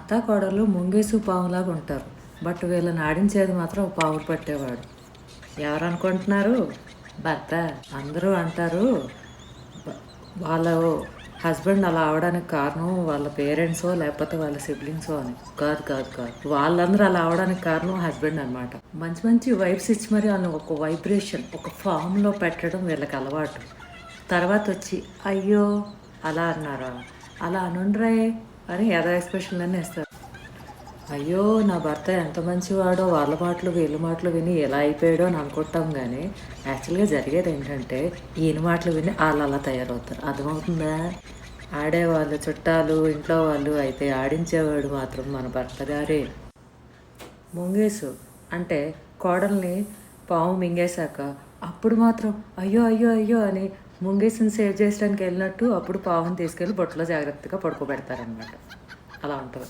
అత్తాకోడళ్ళు ముంగేసు పావులాగా ఉంటారు. బట్ వీళ్ళని ఆడించేది మాత్రం పావులు పట్టేవాడు. ఎవరనుకుంటున్నారు? భర్త. అందరూ అంటారు బ- వాళ్ళ హస్బెండ్ అలా అవడానికి కారణం వాళ్ళ పేరెంట్సో లేకపోతే వాళ్ళ సిబ్లింగ్సో అని. కాదు కాదు కాదు, వాళ్ళందరూ అలా అవడానికి కారణం హస్బెండ్ అనమాట. మంచి మంచి వైబ్స్ ఇచ్చి మరి వాళ్ళని ఒక వైబ్రేషన్ ఒక ఫామ్లో పెట్టడం వీళ్ళకి అలవాటు. తర్వాత వచ్చి అయ్యో అలా అన్నారా, అలా అనుండ్రే అని యథా ఎక్స్ప్రెషన్లు అన్నీ ఇస్తారు. అయ్యో నా భర్త ఎంత మంచివాడో వాళ్ళ మాటలు వీళ్ళ మాటలు విని ఎలా అయిపోయాడో అని అనుకుంటాం. కానీ యాక్చువల్గా జరిగేది ఏంటంటే ఈయన మాటలు విని వాళ్ళు అలా తయారవుతారు. అర్థమవుతుందా? ఆడేవాళ్ళు చుట్టాలు ఇంట్లో వాళ్ళు అయితే ఆడించేవాడు మాత్రం మన భర్త గారే. ముంగేసు అంటే కోడల్ని పాము మింగేశాక అప్పుడు మాత్రం అయ్యో అయ్యో అయ్యో అని ముంగేసుని సేవ్ చేయడానికి వెళ్ళినట్టు అప్పుడు పావుని తీసుకెళ్ళి బొట్టులో జాగ్రత్తగా పడుకోబెడతారనమాట. అలా ఉంటుంది.